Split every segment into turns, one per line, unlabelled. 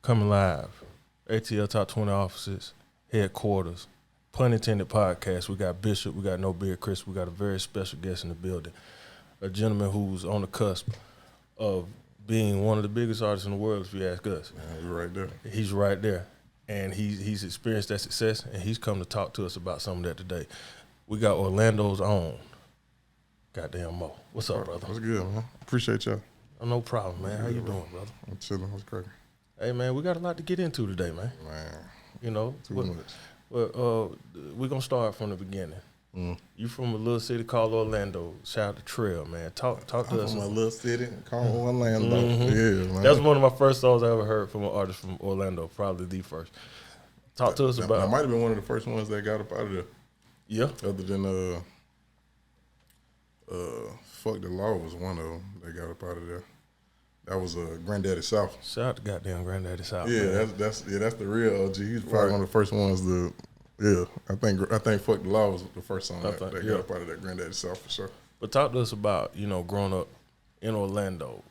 Coming live. ATL Top 20 offices, headquarters. Punn Entended podcast. We got Bishop, we got No Beard Chris, we got a very special guest in the building. A gentleman who's on the cusp of being one of the biggest artists in the world, if you ask us.
Yeah, you're right there.
He's right there. And he's experienced that success, and he's come to talk to us about some of that today. We got Orlando's own goddamn Mo. What's up, brother?
What's good, man? Appreciate y'all.
Oh, no problem, man. How you doing, brother?
I'm chilling. What's cracking?
Hey, man, we got a lot to get into today, man.
Man,
You know,
too much.
Well, we're going to start from the beginning. You from a little city called Orlando. Shout out to Trail, man. Talk to us.
From a little city called Orlando. Yeah, man.
That's one of my first songs I ever heard from an artist from Orlando, probably the first. Talk to us about.
That might have been one of the first ones that got up out of there.
Yeah.
Other than Fuck the Law was one of them that got up out of there. That was Granddaddy South.
Shout out to goddamn Granddaddy South.
Yeah,
man.
that's the real OG. He's probably one of the first ones to. Yeah, I think Fuck the Law was the first song that got up out of that Granddaddy South for sure.
But talk to us about, growing up in Orlando,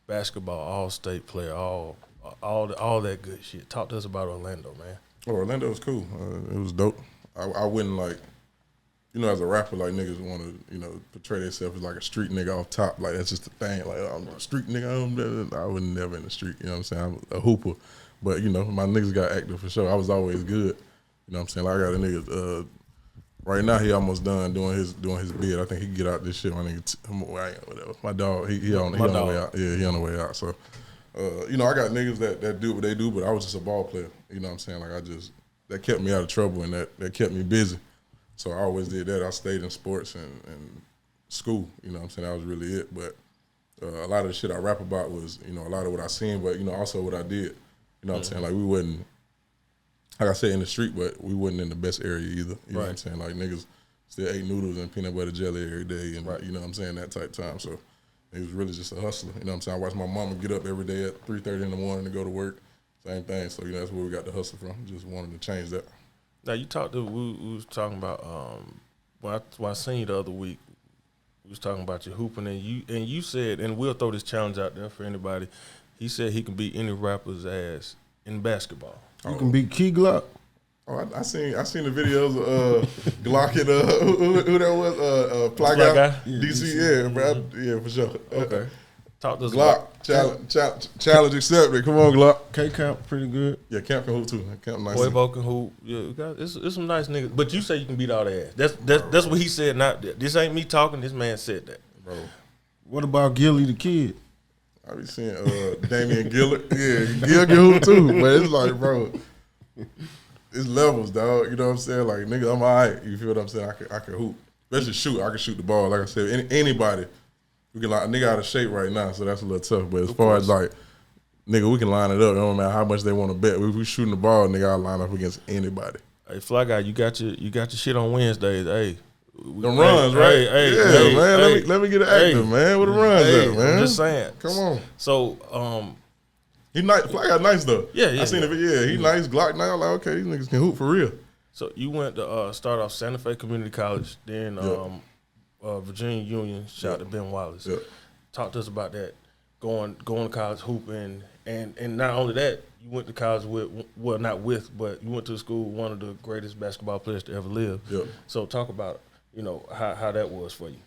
basketball, all-state player, all that good shit. Talk to us about Orlando, man.
Oh, Orlando was cool. It was dope. I wouldn't as a rapper, like niggas want to, portray themselves as like a street nigga off top. Like that's just the thing. Like I'm a street nigga. I was never in the street. You know what I'm saying? I'm a hooper. But my niggas got active for sure. I was always good. You know what I'm saying? Like I got a nigga. Right now he almost done doing his bid. I think he can get out this shit. My nigga, whatever. My dog, he on the way out. Yeah, he on the way out. So, I got niggas that do what they do, but I was just a ball player. You know what I'm saying? Like that kept me out of trouble and that kept me busy. So I always did that. I stayed in sports and school. You know what I'm saying? That was really it. But a lot of the shit I rap about was, a lot of what I seen, but, also what I did. You know what I'm saying? Like we wasn't, like I said, in the street, but we wasn't in the best area either. You know what I'm saying? Like niggas still ate noodles and peanut butter jelly every day and, you know what I'm saying, that type time. So it was really just a hustler. You know what I'm saying? I watched my mama get up every day at 3:30 in the morning to go to work. Same thing. So, that's where we got the hustle from. Just wanted to change that.
Now, we was talking about, when I seen you the other week, we was talking about your hooping, and you said, and we'll throw this challenge out there for anybody, he said he can beat any rapper's ass in basketball.
You can beat Key Glock.
Oh, I seen the videos of Glock and who that was, Fly Guy? DC, yeah, bro. Yeah, for sure.
Okay. Talk to us
Glock, challenge accepted. Come on, Glock.
K-Camp pretty good.
Yeah, Camp can hoop too. Camp nice.
Boy Bo can hoop. Yeah, it's some nice niggas. But you say you can beat all their ass. That's what he said. Not this ain't me talking. This man said that,
bro.
What about Gilly the Kid?
I be seeing Damian Gillard. Yeah, Gil can hoop too. But it's like, bro, it's levels, dog. You know what I'm saying? Like, nigga, I'm all right. You feel what I'm saying? I can hoop. Especially shoot. I can shoot the ball. Like I said, anybody. We can a nigga out of shape right now, so that's a little tough. But as far as like, nigga, we can line it up. It don't matter how much they want to bet. If we shooting the ball, nigga, I'll line up against anybody.
Hey, Fly Guy, you got your shit on Wednesdays. Hey,
them runs, right?
Hey,
man. Let me get it active, man. Where the runs at, man?
I'm just saying.
Come on.
So,
he nice. Fly Guy nice though.
Yeah.
I seen it. Yeah, he nice. Glock now. Like, okay, these niggas can hoop for real.
So you went to start off Santa Fe Community College, then Virginia Union. Shout out to Ben Wallace.
Yeah.
Talk to us about that. Going to college hooping, and not only that, you went to college but you went to school with one of the greatest basketball players to ever live.
Yeah.
So talk about how that was for you.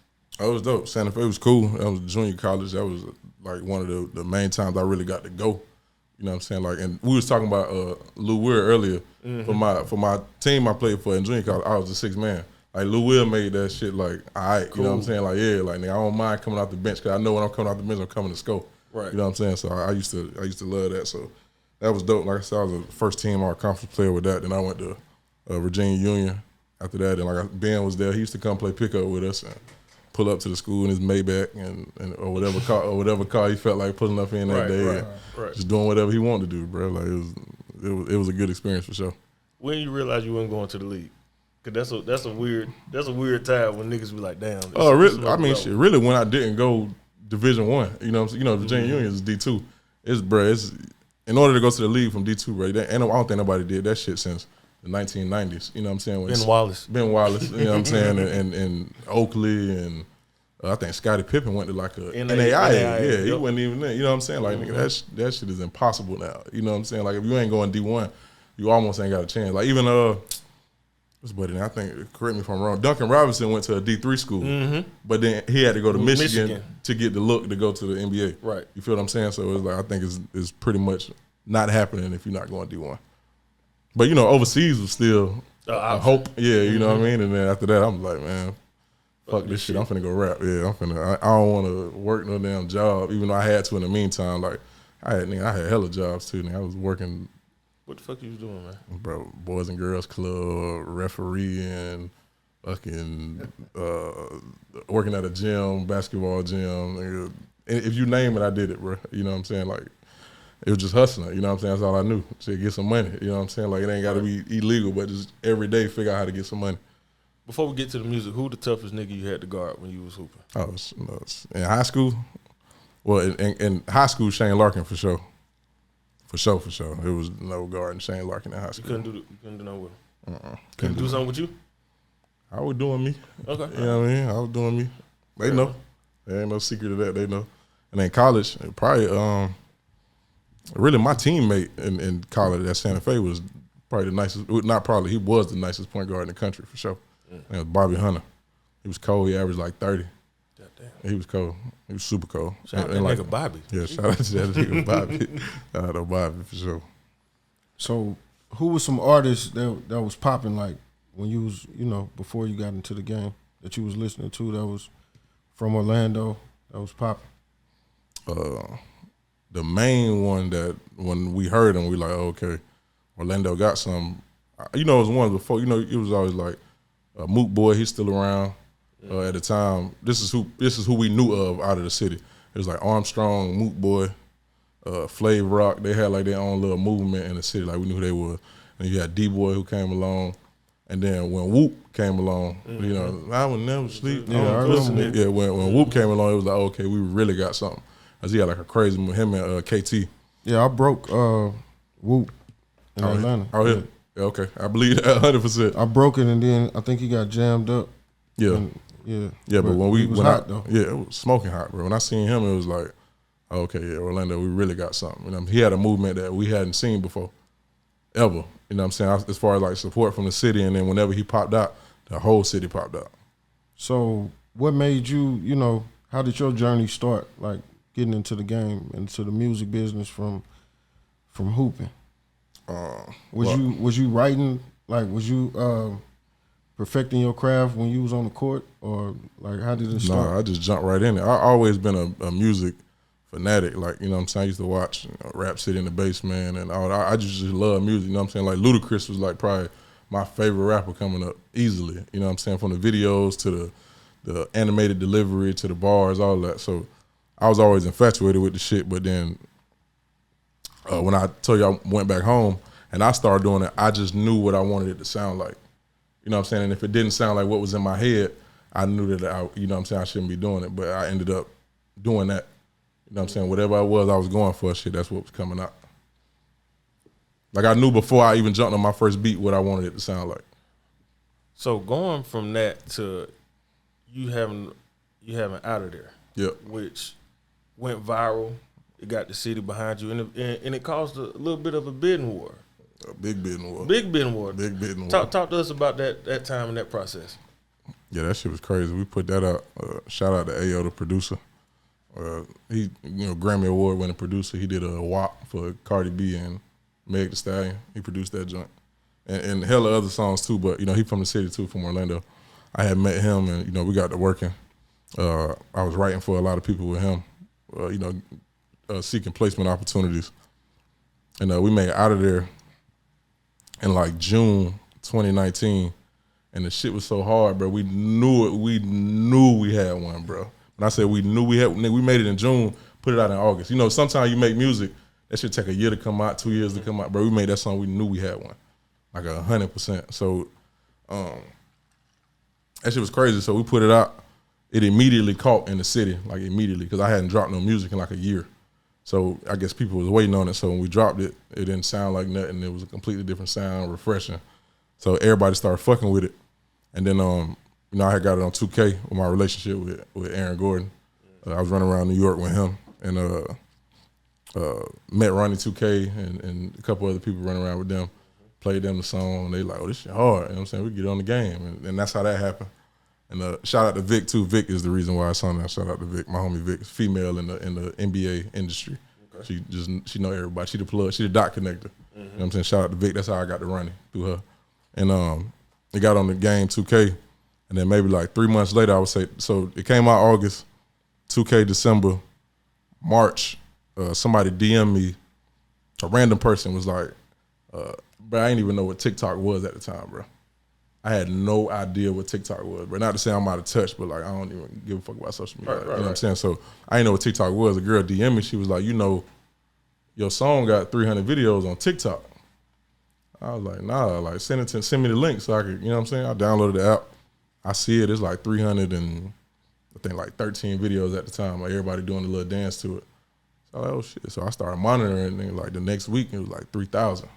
Oh, it was dope. Santa Fe was cool. That was junior college. That was like one of the main times I really got to go. You know what I'm saying? Like, and we was talking about Lou Weir earlier. Mm-hmm. For my team I played for in junior college, I was the sixth man. Like, Lou Will made that shit, like, all right, cool. You know what I'm saying? Like, yeah, like, nigga, I don't mind coming off the bench because I know when I'm coming off the bench, I'm coming to score.
Right.
You know what I'm saying? So I used to love that. So that was dope. Like I said, I was a first team all conference player with that. Then I went to Virginia Union after that. And Ben was there. He used to come play pickup with us and pull up to the school in his Maybach and or whatever car he felt like pulling up in that day. Right. Just doing whatever he wanted to do, bro. Like it was a good experience for sure.
When you realized you weren't going to the league? Cause that's a weird time when niggas be like, damn.
Oh, really? I mean, shit. Really, when I didn't go Division I, Virginia Union is D2. It's in order to go to the league from D2, right? I don't think nobody did that shit since the 1990s. You know what I'm saying?
Ben Wallace.
You know what I'm saying? And Oakley and I think Scottie Pippen went to like a
NAIA,
NAIA. He
yep.
wasn't even there. You know what I'm saying? Like, nigga, that shit is impossible now. You know what I'm saying? Like, if you ain't going D1, you almost ain't got a chance. Like, even, what's buddy? I think, correct me if I'm wrong, Duncan Robinson went to a D3 school, but then he had to go to Michigan to get the look to go to the NBA.
Right.
You feel what I'm saying? So it's like, I think it's pretty much not happening if you're not going D1. But, you know, overseas was still a hope. Yeah, you know what I mean? And then after that, I'm like, man, fuck this shit. I'm finna go rap. Yeah, I don't want to work no damn job, even though I had to in the meantime. Like, I had hella jobs too. Nigga. I was working.
What the fuck you was doing, man?
Bro, Boys and Girls Club, refereeing, fucking working at a gym, basketball gym. Nigga. If you name it, I did it, bro. You know what I'm saying? Like, it was just hustling. You know what I'm saying? That's all I knew. Shit, get some money. You know what I'm saying? Like, it ain't got to be illegal, but just every day figure out how to get some money.
Before we get to the music, who the toughest nigga you had to guard when you was hooping?
Oh, in high school? Well, in high school, Shane Larkin for sure. For sure. It was no guarding Shane Larkin in high school.
You couldn't do nothing with him? Couldn't do something with you?
I was doing me.
Okay.
You know what I mean? I was doing me. They know. There ain't no secret to that. They know. And then college, probably, really my teammate in college at Santa Fe was probably the nicest, not probably, he was the nicest point guard in the country for sure. It was Bobby Hunter. He was cold. He averaged like 30.
Goddamn.
He was cold. He was super cold.
Shout out to that nigga Bobby.
Yeah, shout out to that nigga Bobby. Shout out to Bobby for sure.
So, who was some artists that was popping like when you was, you know, before you got into the game that you was listening to that was from Orlando that was popping?
The main one that when we heard him, we like, oh, okay, Orlando got some. You know, it was one before. You know, it was always like Moot Boy. He's still around at the time. This is who we knew of out of the city. It was like Armstrong, Moot Boy, Flav Rock. They had like their own little movement in the city. Like we knew who they were. And you had D-Boy who came along. And then when Whoop came along, you know, I would never sleep.
Yeah,
Yeah, when Whoop came along, it was like, okay, we really got something. Cause he had like a crazy with him and KT.
Yeah, I broke Whoop in Atlanta.
Oh, yeah. Yeah, okay. I believe that 100%.
I broke it and then I think he got jammed up.
Yeah.
And, yeah.
But when
it was hot though.
Yeah, it was smoking hot, bro. When I seen him, it was like, oh, okay, yeah, Orlando, we really got something. You know, he had a movement that we hadn't seen before, ever. You know what I'm saying? As far as like support from the city, and then whenever he popped out, the whole city popped out.
So what made you, you know, how did your journey start, like getting into the game, into the music business from hooping? Was you writing, like was you perfecting your craft when you was on the court, or like how did it start?
No, I just jumped right in it. I always been a music fanatic, like, you know what I'm saying? I used to watch Rap City in the Basement and all that. I just love music, you know what I'm saying? Like Ludacris was like probably my favorite rapper coming up easily, you know what I'm saying? From the videos to the animated delivery to the bars, all that. So I was always infatuated with the shit, but then when I told you I went back home and I started doing it, I just knew what I wanted it to sound like. You know what I'm saying? And if it didn't sound like what was in my head, I knew that you know what I'm saying, I shouldn't be doing it. But I ended up doing that. You know what I'm saying? Whatever I was going for, shit, that's what was coming out. Like I knew before I even jumped on my first beat what I wanted it to sound like.
So going from that to you having Out of There,
Yep.
which went viral. It got the city behind you, and it caused a little bit of a bidding war.
A big bidding war.
Big bidding war.
Big bidding war.
Talk to us about that time and that process.
Yeah, that shit was crazy. We put that out. Shout out to Ayo, the producer. He, you know, Grammy Award winning producer. He did a WAP for Cardi B and Meg Thee Stallion. He produced that joint, and hella other songs too. But you know, he from the city too, from Orlando. I had met him, and you know, we got to working. I was writing for a lot of people with him. You know, seeking placement opportunities, and we made Out of There in like June 2019, and the shit was so hard, bro. We knew it. We knew we had one, bro. When I said we knew we had, we made it in June, put it out in August. You know, sometimes you make music, that should take a year to come out, 2 years to come out. Bro, we made that song, we knew we had one, like 100%. So that shit was crazy. So we put it out. It immediately caught in the city, like immediately, because I hadn't dropped no music in like a year. So I guess people was waiting on it. So when we dropped it, it didn't sound like nothing. It was a completely different sound, refreshing. So everybody started fucking with it. And then you know, I had got it on 2K with my relationship with Aaron Gordon. I was running around New York with him and met Ronnie 2K and a couple other people running around with them. Played them the song, and they like, oh, this shit hard. You know what I'm saying? We get on the game, and that's how that happened. And shout out to Vic too. Vic is the reason why I signed that. Shout out to Vic, my homie Vic, female in the NBA industry. Okay. She know everybody. She the plug. She the dot connector. You know what I'm saying? Shout out to Vic. That's how I got to Ronnie through her. And it got on the game 2K, and then maybe like 3 months later, I would say. So it came out August, 2K December, March. Somebody DM'd me. A random person was like. But I didn't even know what TikTok was at the time, bro. I had no idea what TikTok was, bro. Not to say I'm out of touch, but like I don't even give a fuck about social media.
Right,
you know what I'm saying? So I didn't know what TikTok was. A girl DM'd me. She was like, you know, your song got 300 videos on TikTok. I was like, nah. Like send me the link so I could. You know what I'm saying? I downloaded the app. I see it. It's like 300 and I think like 13 videos at the time. Like everybody doing a little dance to it. So I was like, oh shit. So I started monitoring, and like the next week it was like 3,000.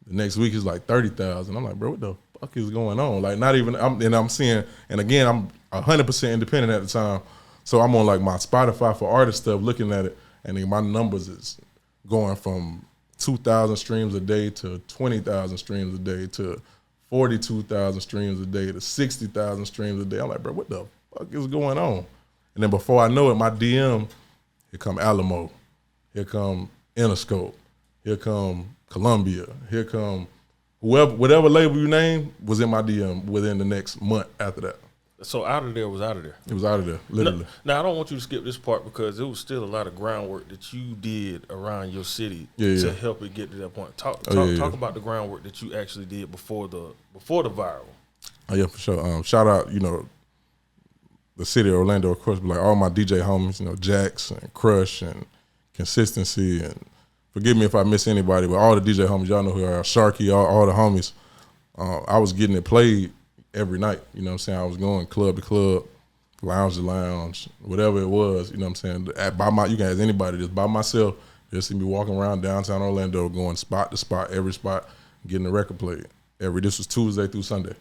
The next week is like 30,000. I'm like, bro, what the fuck is going on? Like, not even. I'm seeing, and again, I'm 100% independent at the time, so I'm on like my Spotify for artist stuff, looking at it, and then my numbers is going from 2,000 streams a day to 20,000 streams a day to 42,000 streams a day to 60,000 streams a day. I'm like, bro, what the fuck is going on? And then before I know it, my DM, here come Alamo, here come Interscope, here come Columbia, here come whatever label you name was in my DM within the next month after that.
So out of there was out of there.
It was out of there, literally.
Now I don't want you to skip this part because there was still a lot of groundwork that you did around your city to help it get to that point. Talk about the groundwork that you actually did before the viral.
Oh yeah, for sure. Shout out, you know, the city of Orlando, of course, but like all my DJ homies, you know, Jax and Crush and Consistency, and forgive me if I miss anybody, but all the DJ homies, y'all know who are, Sharky, all the homies. I was getting it played every night, you know what I'm saying? I was going club to club, lounge to lounge, whatever it was, you know what I'm saying? You can ask anybody, just by myself, just see me walking around downtown Orlando, going spot to spot, every spot, getting the record played. This was Tuesday through Sunday.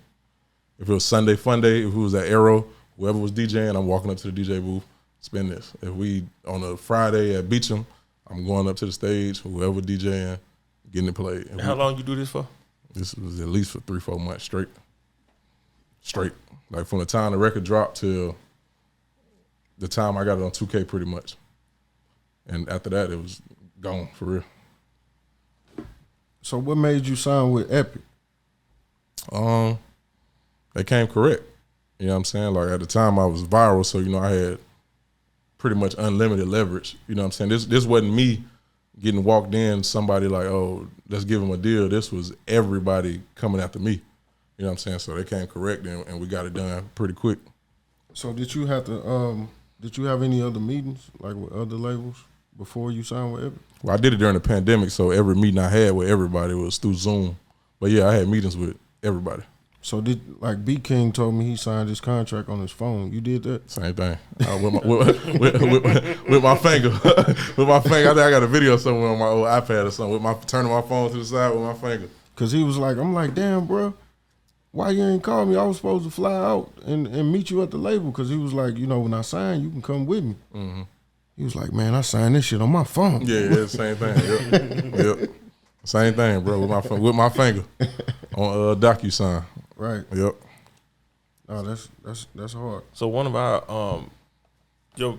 If it was Sunday Fun Day, if it was at Arrow, whoever was DJing, I'm walking up to the DJ booth, spin this. If we on a Friday at Beecham, I'm going up to the stage, whoever DJing, getting it played.
And how long you do this for?
This was at least for 3-4 months straight. Straight. Like from the time the record dropped till the time I got it on 2K pretty much. And after that, it was gone for real.
So what made you sign with Epic?
They came correct. You know what I'm saying? Like at the time I was viral, so you know I had pretty much unlimited leverage. You know what I'm saying? This wasn't me getting walked in, somebody like, oh, let's give him a deal. This was everybody coming after me. You know what I'm saying? So they came correct and we got it done pretty quick.
So did you have any other meetings like with other labels before you signed with Epic?
Well, I did it during the pandemic, so every meeting I had with everybody was through Zoom. But yeah, I had meetings with everybody.
So like B King told me he signed his contract on his phone. You did that?
Same thing. With my finger. With my finger. I think I got a video somewhere on my old iPad or something. Turning my phone to the side with my finger.
Cause he was like, I'm like, damn, bro, why you ain't call me? I was supposed to fly out and meet you at the label. Cause he was like, you know, when I sign, you can come with me. Mm-hmm. He was like, man, I signed this shit on my phone.
Yeah, same thing. Yep. Same thing, bro. With my finger on DocuSign.
Right.
Yep.
Oh, that's hard.
So one of our the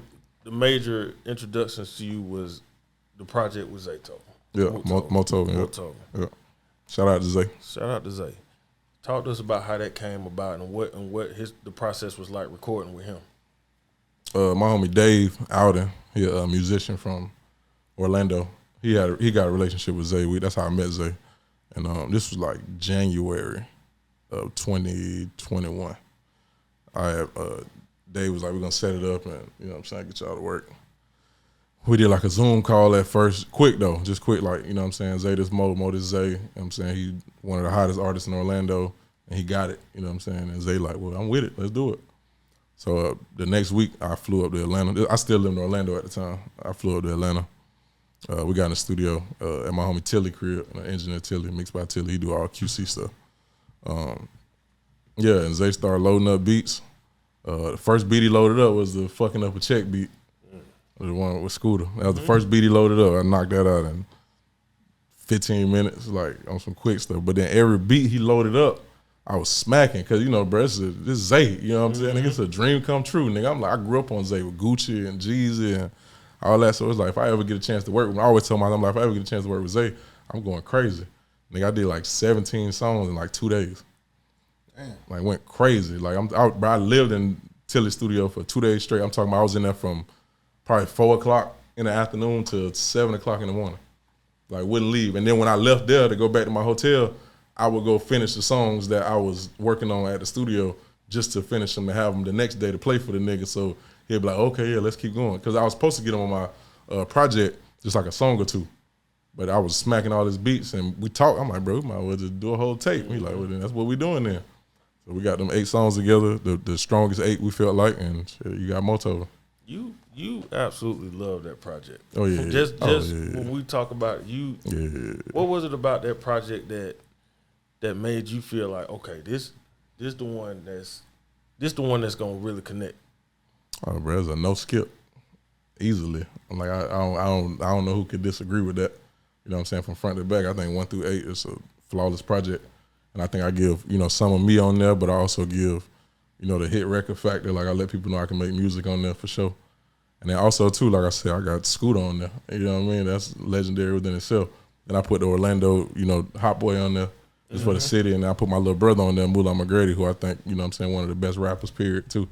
major introductions to you was the project with Zato.
Yeah, Moto. Yep. Shout out to Zay.
Shout out to Zay. Talk to us about how that came about and what the process was like recording with him.
My homie Dave Alden, he a musician from Orlando. He got a relationship with Zay. That's how I met Zay. And this was like January of 2021. Dave was like, we're gonna set it up and, you know what I'm saying, get y'all to work. We did like a Zoom call at first, quick though, just quick, like, you know what I'm saying, Zay this Mo this Zay, you know what I'm saying, he one of the hottest artists in Orlando, and he got it, you know what I'm saying, and Zay like, well, I'm with it, let's do it. So the next week, I flew up to Atlanta. I still lived in Orlando at the time. I flew up to Atlanta. We got in the studio at my homie Tilly crib, engineer Tilly, mixed by Tilly, he do all QC stuff. Yeah, and Zay started loading up beats. The first beat he loaded up was the fucking up a check beat. The one with Scooter. That was the first beat he loaded up. I knocked that out in 15 minutes, like on some quick stuff. But then every beat he loaded up, I was smacking. Cause you know, bro, this is Zay. You know what I'm saying? Nigga, it's a dream come true, nigga. I'm like, I grew up on Zay with Gucci and Jeezy and all that. So it's like, if I ever get a chance to work with him, I always tell myself, I'm like, if I ever get a chance to work with Zay, I'm going crazy. Nigga, I did like 17 songs in like 2 days. Damn. Like went crazy. Like I lived in Tilly's studio for 2 days straight. I'm talking about I was in there from probably 4 o'clock in the afternoon to 7 o'clock in the morning. Like wouldn't leave. And then when I left there to go back to my hotel, I would go finish the songs that I was working on at the studio just to finish them and have them the next day to play for the nigga. So he'd be like, okay, yeah, let's keep going. Because I was supposed to get him on my project, just like a song or two. But I was smacking all his beats and we talked. I'm like, bro, we might as well just do a whole tape. He like, well, then that's what we doing then. So we got them 8 songs together, the strongest 8 we felt like, and shit, you got most of them.
You absolutely love that project.
Oh yeah.
Just when we talk about you, what was it about that project that made you feel like, okay, this the one that's gonna really connect?
Oh, bro, it's a no skip, easily. I'm like, I don't know who could disagree with that. You know what I'm saying? From front to back, I think 1 through 8 is a flawless project. And I think I give, some of me on there, but I also give, the hit record factor. Like I let people know I can make music on there for sure. And then also too, like I said, I got Scooter on there. You know what I mean? That's legendary within itself. And I put the Orlando, Hot Boy on there just for the city. And I put my little brother on there, Moolah McGrady, who I think, one of the best rappers, period, too.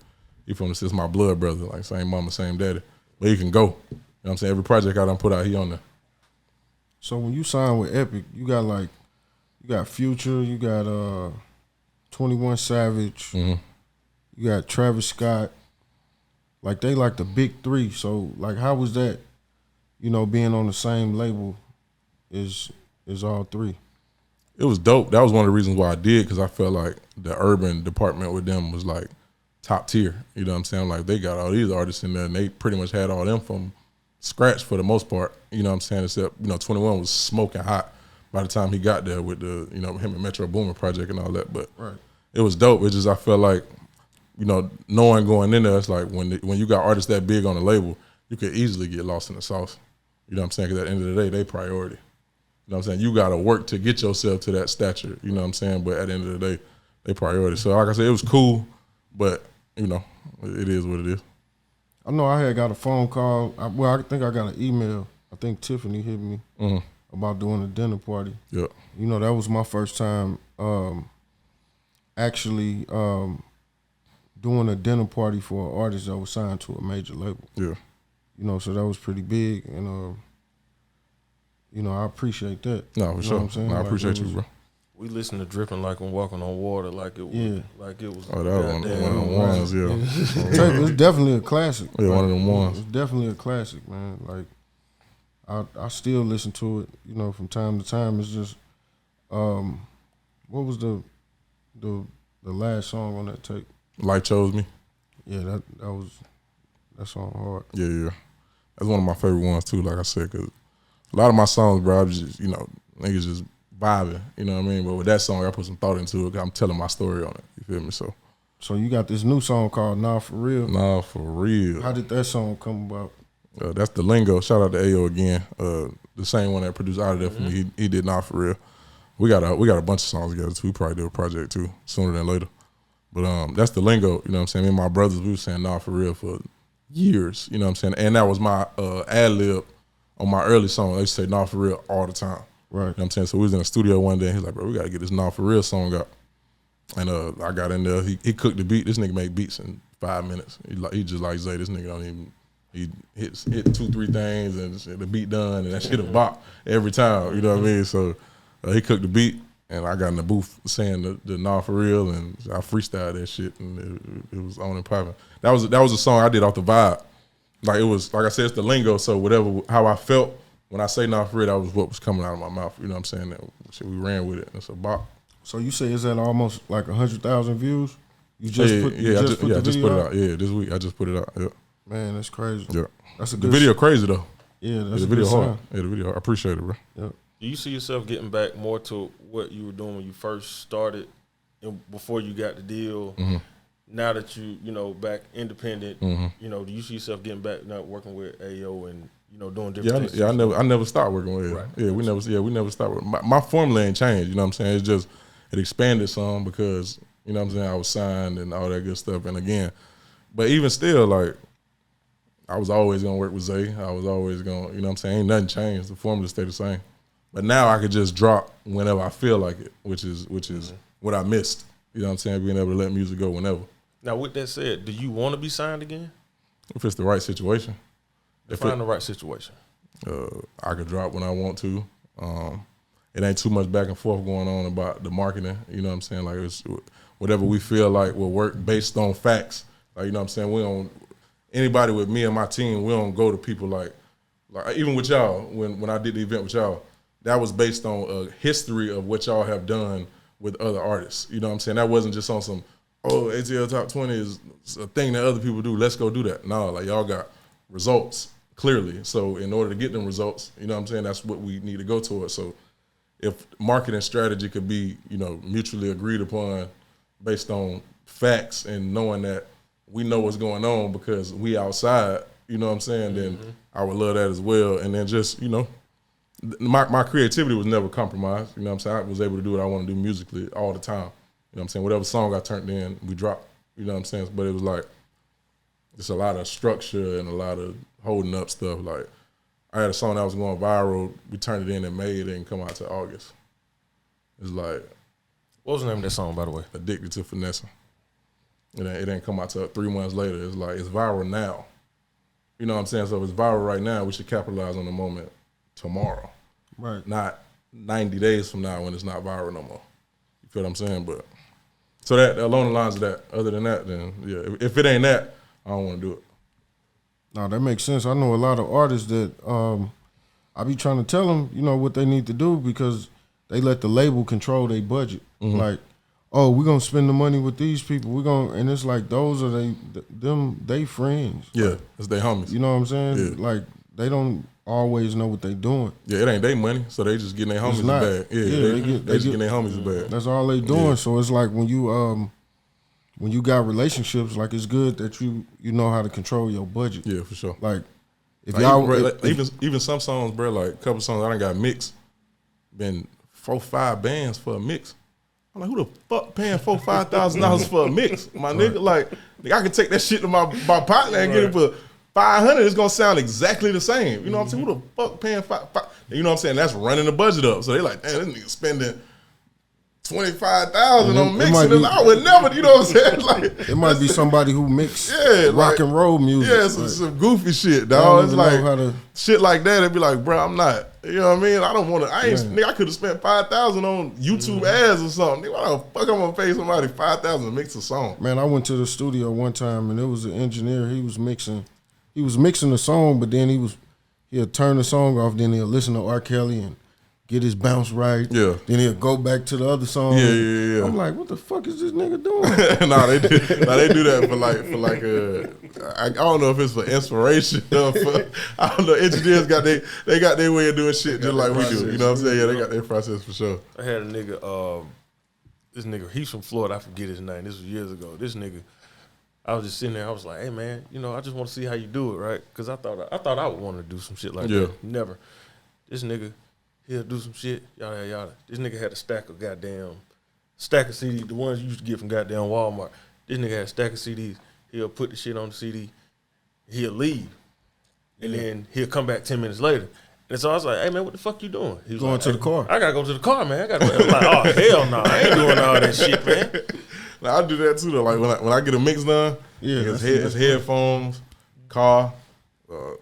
He from the my blood brother, like same mama, same daddy. But he can go. You know what I'm saying? Every project I done put out, he on there.
So when you sign with Epic, you got Future, you got 21 Savage, you got Travis Scott. Like they like the big 3. So like how was that, being on the same label is all 3?
It was dope. That was one of the reasons why I did, because I felt like the urban department with them was like top tier. You know what I'm saying? Like they got all these artists in there and they pretty much had all them from scratch for the most part. You know what I'm saying? Except, 21 was smoking hot by the time he got there with the, him and Metro Boomin project and all that. But It was dope. It's just I felt like, knowing going in there, it's like when you got artists that big on the label, you could easily get lost in the sauce. You know what I'm saying? Because at the end of the day, they priority. You know what I'm saying? You got to work to get yourself to that stature. You know what I'm saying? But at the end of the day, they priority. So like I said, it was cool, but, it is what it is.
I know I had got a phone call. I think I got an email. I think Tiffany hit me about doing a dinner party.
Yeah.
That was my first time actually doing a dinner party for an artist that was signed to a major label.
Yeah.
So that was pretty big, and I appreciate that.
No, for sure.
What I'm saying?
No, I appreciate you, bro.
We listened to Dripping Like I'm Walking on Water, like it was.
Oh, that was one of them ones, yeah.
It's definitely a classic.
Yeah, one of them ones.
It's definitely a classic, man. Like, I still listen to it, from time to time. It's just, what was the last song on that tape?
Life Chose Me.
Yeah, that song hard.
Yeah. That's one of my favorite ones too, like I said, because a lot of my songs, bro, I just, niggas just vibing, you know what I mean? But with that song, I put some thought into it, because I'm telling my story on it, you feel me? So
you got this new song called Nah For Real.
Nah For Real.
How did that song come about?
That's the lingo. Shout out to Ayo again. The same one that produced Out of There for me. He did Nah For Real. We got a bunch of songs together too. We probably do a project too, sooner than later. But that's the lingo, you know what I'm saying? Me and my brothers, we were saying Nah For Real for years, you know what I'm saying? And that was my ad-lib on my early song. They used to say Nah For Real all the time.
Right.
You know what I'm saying? So we was in the studio one day and he's like, bro, we gotta get this Nah For Real song out. And I got in there, he cooked the beat. This nigga make beats in 5 minutes. He just like Zay, this nigga don't even, he hit 2-3 things and the beat done, and that shit a bop every time, you know what I mean? So he cooked the beat and I got in the booth saying the Nah For Real, and I freestyled that shit, and it was on and popping. That was a song I did off the vibe. Like it was, like I said, it's the lingo, so how I felt when I say Nah For Real, that was what was coming out of my mouth. You know what I'm saying? That shit, we ran with it. It's a bop.
So you say, is that almost like 100,000 views? You just
I just put it
out?
out. Yeah, this week I just put it out. Yeah.
Man, that's crazy.
Yeah.
That's a
the
good
video crazy though.
Yeah, that's
the
a
video
good
hard.
sound.
Yeah, the video. I appreciate it, bro.
Yeah.
Do you see yourself getting back more to what you were doing when you first started before you got the deal.
Mm-hmm.
Now that you know back independent,
Mm-hmm.
you know, do you see yourself getting back now working with AO and you know doing different things?
Yeah, I never stopped working with it.
Right.
Yeah, we never stopped. My formula ain't changed. You know what I'm saying? It's just it expanded some because you know what I'm saying I was signed and all that good stuff. And again, but even still, like I was always gonna work with Zay. I was always gonna, you know what I'm saying? Ain't nothing changed. The formula stayed the same. But now I could just drop whenever I feel like it, which is what I missed. You know what I'm saying? Being able to let music go whenever.
Now, with that said, do you want to be signed again?
If it's the right situation.
Define the right situation.
I could drop when I want to. It ain't too much back and forth going on about the marketing. You know what I'm saying? Like it's whatever we feel like will work based on facts. Like you know what I'm saying? We don't anybody with me and my team. We don't go to people like even with y'all when I did the event with y'all. That was based on a history of what y'all have done with other artists. You know what I'm saying? That wasn't just on some ATL Top 20 is a thing that other people do. Let's go do that. No, like y'all got results clearly. So in order to get them results, you know what I'm saying? That's what we need to go towards. So if marketing strategy could be, you know, mutually agreed upon based on facts and knowing that we know what's going on because we outside, you know what I'm saying? Then I would love that as well. And then just, you know, my creativity was never compromised. You know what I'm saying? I was able to do what I want to do musically all the time. You know what I'm saying? Whatever song I turned in, we dropped. You know what I'm saying? But it was like, it's a lot of structure and a lot of holding up stuff. Like, I had a song that was going viral. We turned it in May. It didn't come out till August. It's like.
What was the name of that song, by the way?
Addicted to Finessing. It didn't come out till 3 months later. It's like, it's viral now. You know what I'm saying? So if it's viral right now, we should capitalize on the moment tomorrow.
Right.
Not 90 days from now when it's not viral no more. You feel what I'm saying? But so that along the lines of that, other than that, then yeah, if it ain't that, I don't want to do it.
No, that makes sense. I know a lot of artists that I be trying to tell them, you know, what they need to do because they let the label control their budget.
Mm-hmm.
Like, oh, we're gonna spend the money with these people. And it's like those are they friends.
Yeah,
like,
it's their homies.
You know what I'm saying?
Yeah.
Like they don't always know what they doing.
Yeah, it ain't their money, so they just getting their homies a bag. Yeah, they just getting their homies a bag.
That's all they doing. Yeah. So it's like when you got relationships, like it's good that you know how to control your budget.
Yeah, for sure.
Like if
like
y'all
even some songs, bro, like a couple songs I done got mixed, been 4-5 bands for a mix. I'm like, who the fuck paying $4,000-$5,000 for a mix, my nigga? Like, I can take that shit to my partner and get it for $500. It's gonna sound exactly the same. You know what I'm saying? Who the fuck paying five? You know what I'm saying? That's running the budget up. So they like, damn, this nigga spending $25,000 on mixing. I would never. You know what I'm saying? Like,
it might be somebody who mix rock and roll music.
Yeah, some goofy shit, dog. It's like shit like that. It'd be like, bro, I'm not. You know what I mean? I don't want to. Nigga, I could have spent $5,000 on YouTube ads or something. Nigga, why the fuck I'm gonna pay somebody $5,000 to mix a song?
Man, I went to the studio one time and it was an engineer. He was mixing the song, but then he'll turn the song off. Then he'll listen to R. Kelly and get his bounce right.
Yeah.
Then he'll go back to the other song.
Yeah.
I'm like, what the fuck is this nigga doing?
Nah, they do that for like I don't know if it's for inspiration or for, I don't know. Engineers got their way of doing shit just like we do. You know what I'm saying? Yeah, they got their process for sure.
I had a nigga, this nigga, he's from Florida. I forget his name. This was years ago. This nigga, I was just sitting there. I was like, hey man, you know, I just want to see how you do it, right? Because I thought I would want to do some shit like that. Never. This nigga, he'll do some shit, yada yada. This nigga had a stack of CDs, the ones you used to get from goddamn Walmart. This nigga had a stack of CDs. He'll put the shit on the CD. He'll leave, and then he'll come back 10 minutes later. And so I was like, hey man, what the fuck you doing? He was
going
like,
to the car.
I gotta go to the car, man. I'm like, oh hell no, I ain't doing all that shit, man.
Now, I do that too though. Like when I get a mix done, it's headphones, car,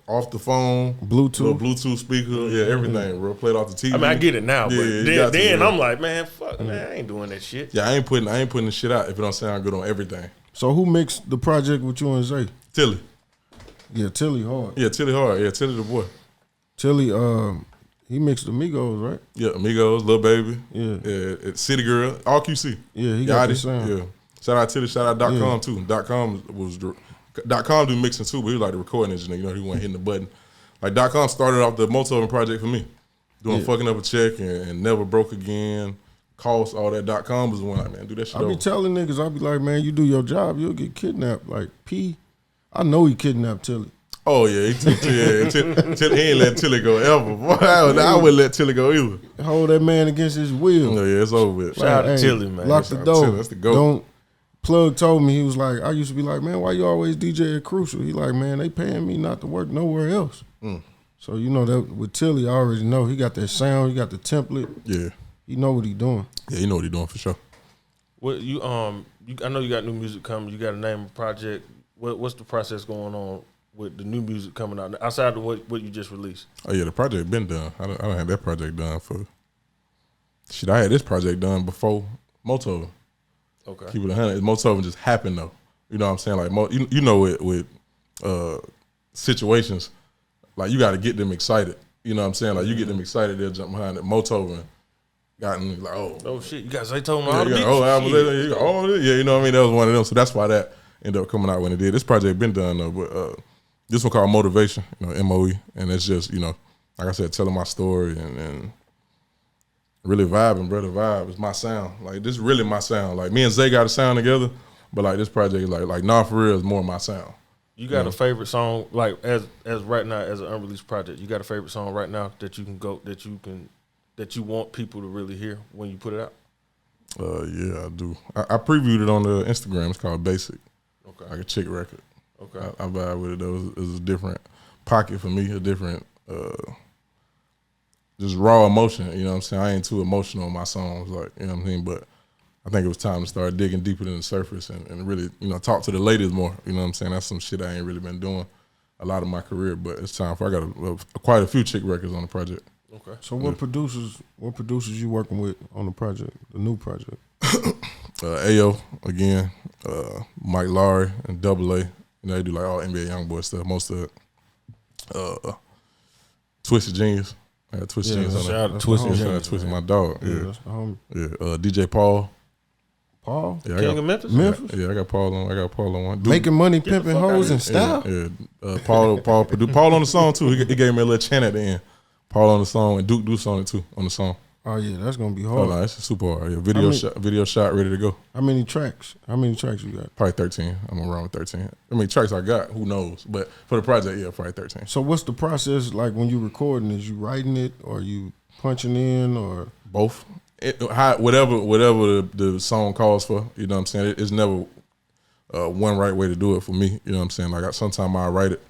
off the phone, Bluetooth speaker, everything, bro. Play it off the TV.
I mean, I get it now, but then
I'm
I'm like, man, fuck, man, I ain't doing that shit.
Yeah, I ain't putting the shit out if it don't sound good on everything.
So who mixed the project with you and Zay?
Tilly.
Yeah, Tilly hard.
Yeah, Tilly hard. Yeah, Tilly the boy.
Tilly, he mixed Amigos, right?
Yeah, Amigos, Lil Baby.
Yeah.
City Girl, all QC.
Yeah, he got the sound.
Yeah. Shout out Tilly, shout out .com too. .com do mixing too, but he was like the recording engineer. You know, he wasn't hitting the button. Like .com started off the Motoven project for me, doing Fucking Up a Check and Never Broke Again, costs, all that .com was one like, man, do that shit
I be telling niggas, I be like, man, you do your job, you'll get kidnapped. Like P, I know he kidnapped Tilly.
Oh yeah, he ain't let Tilly go ever. Boy, I wouldn't let Tilly go either.
Hold that man against his will.
Oh yeah, it's over with.
Shout out to Tilly, man.
Lock the door.
That's the GOAT.
Don't. Plug told me, he was like, I used to be like, man, why you always DJ at Crucial? He like, man, they paying me not to work nowhere else. So you know that with Tilly, I already know he got that sound, he got the template.
Yeah,
he know what he doing.
Yeah, he know what he doing for sure.
What I know you got new music coming. You got to name a project. What's the process going on with the new music coming out outside of what you just released? Oh
yeah, the project been done. I don't have that project done for. Shit, I had this project done before Motovin.
Okay.
Keep it 100. Motovin just happened though. You know what I'm saying? Like you know with situations, like you got to get them excited. You know what I'm saying? Like you get them excited, they'll jump behind it. Motovin gotten like, oh
shit, you got Zaytoven
all the beats. Yeah, you know what I mean? That was one of them. So that's why that ended up coming out when it did. This project been done though, but this one called Motivation, you know, MOE, and it's just, you know, like I said, telling my story and really vibing, brother. Vibe is my sound. Like this is really my sound. Like me and Zay got a sound together, but like this project, like nah, for real, is more my sound.
You got a favorite song, like as right now as an unreleased project? You got a favorite song right now that you you want people to really hear when you put it out?
Yeah, I do. I previewed it on the Instagram. It's called Basic.
Okay.
Like a chick record.
Okay.
I vibe with it though. It was a different pocket for me, a different just raw emotion. You know what I'm saying? I ain't too emotional on my songs, like, you know what I mean? But I think it was time to start digging deeper than the surface and really, you know, talk to the ladies more. You know what I'm saying? That's some shit I ain't really been doing a lot of my career, but it's time for, I got quite a few chick records on the project.
Okay.
So what producers you working with on the project, the new project?
Ayo again, Mike Lowry and Double A. You know, they do like all NBA YoungBoy stuff. Most of it. Twisted Genius. I got Twisted Genius on there.
Shout out to Twisted
Genius. Twisted, my dog.
Yeah, that's the homie.
Yeah. DJ Paul.
Paul?
Yeah,
King of Memphis?
Yeah, I got Paul on one. Dude,
making money, pimping hoes and style?
Yeah. Paul produced Paul on the song too. He gave me a little chant at the end. Paul on the song and Duke Deuce on it too, on the song.
Oh yeah, that's gonna be hard.
Oh no, it's super hard. Yeah, video shot ready to go.
How many tracks you got?
Probably 13. I'm around with 13. I mean, tracks I got, who knows? But for the project, yeah, probably 13.
So what's the process like when you recording? Is you writing it or you punching in or
both? Whatever the song calls for, you know what I'm saying? It's never one right way to do it for me, you know what I'm saying? Like sometimes I write it,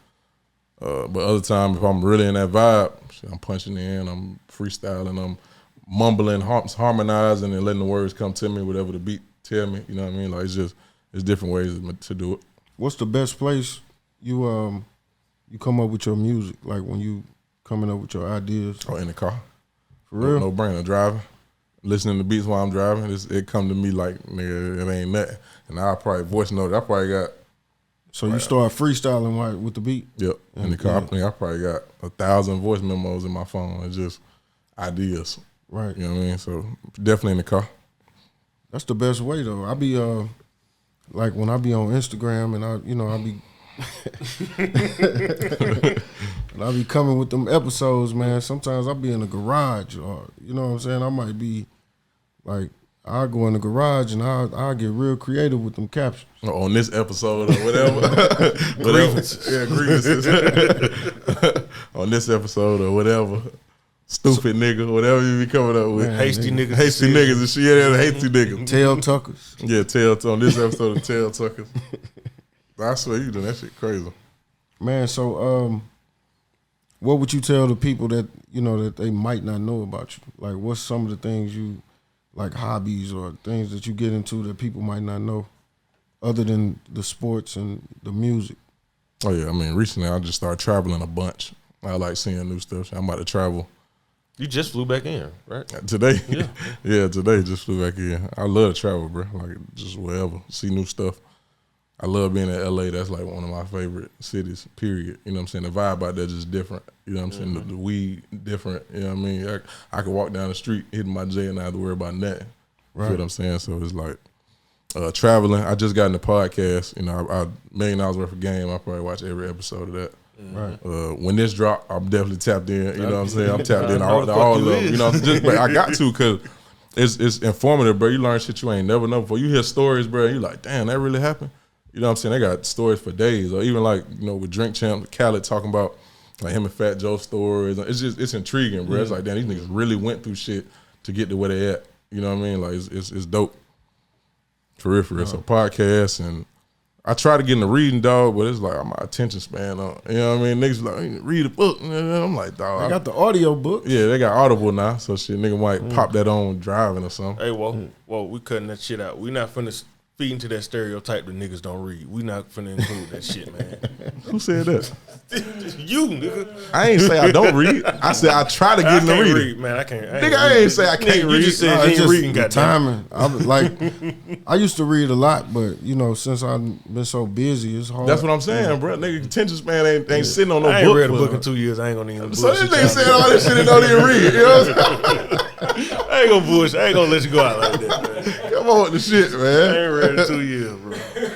but other times if I'm really in that vibe, I'm punching in, I'm freestyling, I'm mumbling, harmonizing, and letting the words come to me, whatever the beat tell me, you know what I mean? Like it's different ways to do it.
What's the best place you come up with your music? Like when you coming up with your ideas?
Oh, in the car.
For real?
No brainer, driving. Listening to beats while I'm driving, it come to me like, nigga, it ain't nothing. And I'll probably voice note it. I probably got.
So you start freestyling with the beat?
Yep. In the car, I probably got 1,000 voice memos in my phone. It's just ideas.
Right.
You know what I mean? So definitely in the car.
That's the best way though. I be like when I be on Instagram and I be and I be coming with them episodes, man. Sometimes I be in the garage or you know what I'm saying? I might be like I'll go in the garage and I'll get real creative with them captions.
On this episode or whatever.
Grievances.
Yeah, grievances. On this episode or whatever. Stupid nigga, whatever you be coming up with.
Man, hasty niggas
and shit. Yeah, hasty niggas.
Tail tuckers.
Yeah, on this episode of Tail Tuckers. I swear you doing that shit crazy.
Man, so what would you tell the people that, you know, that they might not know about you? Like what's some of the things you, like hobbies or things that you get into that people might not know other than the sports and the music?
Oh yeah, I mean recently I just started traveling a bunch. I like seeing new stuff. I'm about to travel.
You just flew back in, right?
Today?
Yeah.
Yeah, today just flew back in. I love to travel, bro. Like, just wherever. See new stuff. I love being in L.A. That's like one of my favorite cities, period. You know what I'm saying? The vibe out there just different. You know what I'm saying? The weed different. You know what I mean? I could walk down the street hitting my J and not have to worry about nothing.
Right.
You know what I'm saying? So it's like traveling. I just got in the podcast. You know, I $1 million worth of game. I probably watch every episode of that.
Right.
When this drop, I'm definitely tapped in. You know what I'm saying? I'm tapped in all of them. You know, but I got to because it's informative, bro. You learn shit you ain't never know before. You hear stories, bro, and you like, damn, that really happened. You know what I'm saying? They got stories for days, or even like with Drink Champ, Khaled talking about like him and Fat Joe stories. It's intriguing, bro. It's like, damn, these niggas really went through shit to get to where they at. You know what I mean? Like it's dope. For real, for real. So podcast, and I try to get in the reading, dog, but it's like my attention span on. You know what I mean? Niggas like, read a book. I'm like, dog.
I got the audio book.
Yeah, they got Audible now, so shit, nigga might pop that on driving or something.
Hey, whoa, we cutting that shit out. We not finna feed into that stereotype that niggas don't read. We not finna include that shit, man.
Who said that?
You, nigga.
I ain't say I don't read. I said I try to get in the reading.
Man, I can't.
Nigga, I ain't say I can't read.
You just said you ain't reading,
the
goddamn.
timing. I was like, I used to read a lot, but since I've been so busy, it's hard.
That's what I'm saying, bro. Nigga, attention span ain't sitting on no book.
I ain't read a book in 2 years. I ain't gonna even.
So this nigga saying all this shit and don't even read. You know what I'm saying?
I ain't gonna bullshit. I ain't gonna let you go out like that, man.
Come on with the shit, man.
I ain't read in 2 years, bro.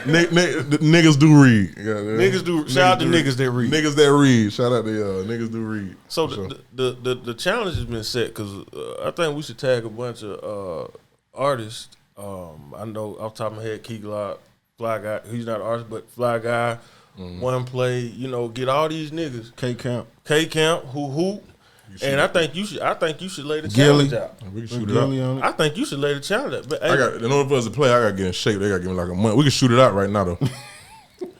Niggas do read.
Niggas do. Shout out to niggas that read.
Niggas that read. Shout out to y'all. Niggas do read.
So the challenge has been set because I think we should tag a bunch of artists. I know off the top of my head, Key Glock, Fly Guy. He's not an artist, but Fly Guy, One Play. Get all these niggas. K Camp, Who. And I think you should lay the challenge out.
We can shoot it out.
I think you should lay the challenge out. But,
in order for us to play, I gotta get in shape. They gotta give me like a month. We can shoot it out right now though.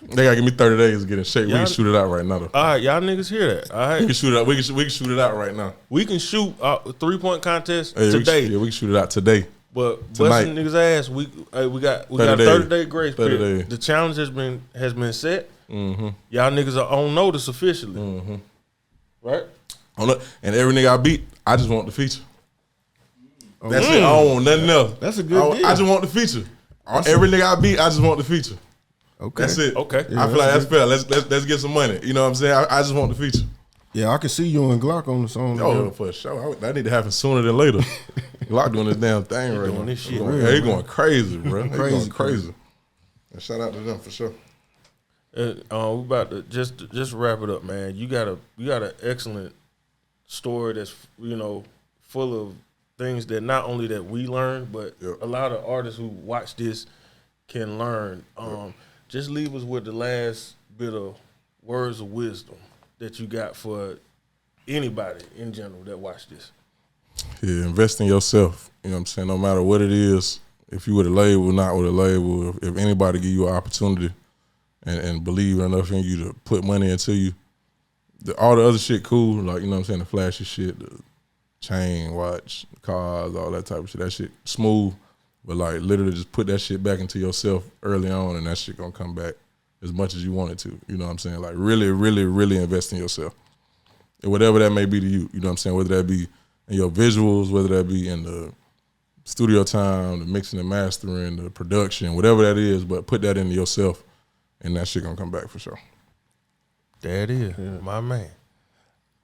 They gotta give me 30 days to get in shape. We can shoot it out right now though.
All right, y'all niggas hear that? All right,
we can shoot it out. We can shoot it out right now.
We can shoot a 3-point contest today.
We can shoot it out today.
But busting niggas ass, we got a 30-day grace period. The challenge has been set. Mm-hmm. Y'all niggas are on notice officially, right?
And every nigga I beat, I just want the feature. That's it. I don't want nothing else.
That's a good deal.
I just want the feature. Every nigga I beat, I just want the feature.
Okay.
That's it.
Okay.
Yeah, I feel like that's fair. Let's get some money. You know what I'm saying? I just want the feature.
Yeah, I can see you and Glock on the song.
Oh, for sure. That need to happen sooner than later. Glock doing this damn thing right now.
This shit.
He going crazy, bro. He going crazy. And shout out to them for sure.
We about to just wrap it up, man. You got an excellent story that's full of things that not only that we learned, but a lot of artists who watch this can learn. Just leave us with the last bit of words of wisdom that you got for anybody in general that watch this.
Yeah, invest in yourself. You know what I'm saying? No matter what it is, if you with a label, not with a label, if anybody give you an opportunity and believe enough in you to put money into you, all the other shit cool, like, you know what I'm saying, the flashy shit, the chain, watch, cars, all that type of shit, that shit smooth, but like literally just put that shit back into yourself early on and that shit gonna come back as much as you want it to, you know what I'm saying? Like really, really, really invest in yourself. And whatever that may be to you, you know what I'm saying? Whether that be in your visuals, whether that be in the studio time, the mixing and mastering, the production, whatever that is, but put that into yourself and that shit gonna come back for sure.
There it is, my man.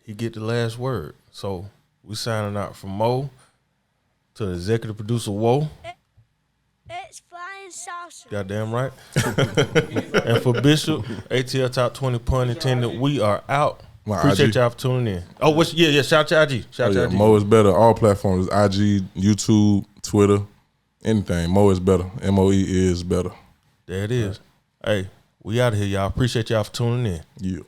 He get the last word. So we signing out from Mo to the executive producer, Woe.
It's flying saucer.
Goddamn right. And for Bishop, ATL Top 20 Punn Entended, we are out. Appreciate
IG.
y'all for tuning in. Oh, shout out to IG. Shout out to IG.
Mo is better. All platforms, IG, YouTube, Twitter, anything. Mo is better. MOE is better.
There it is. Hey, we out of here, y'all. Appreciate y'all for tuning in.
Yeah.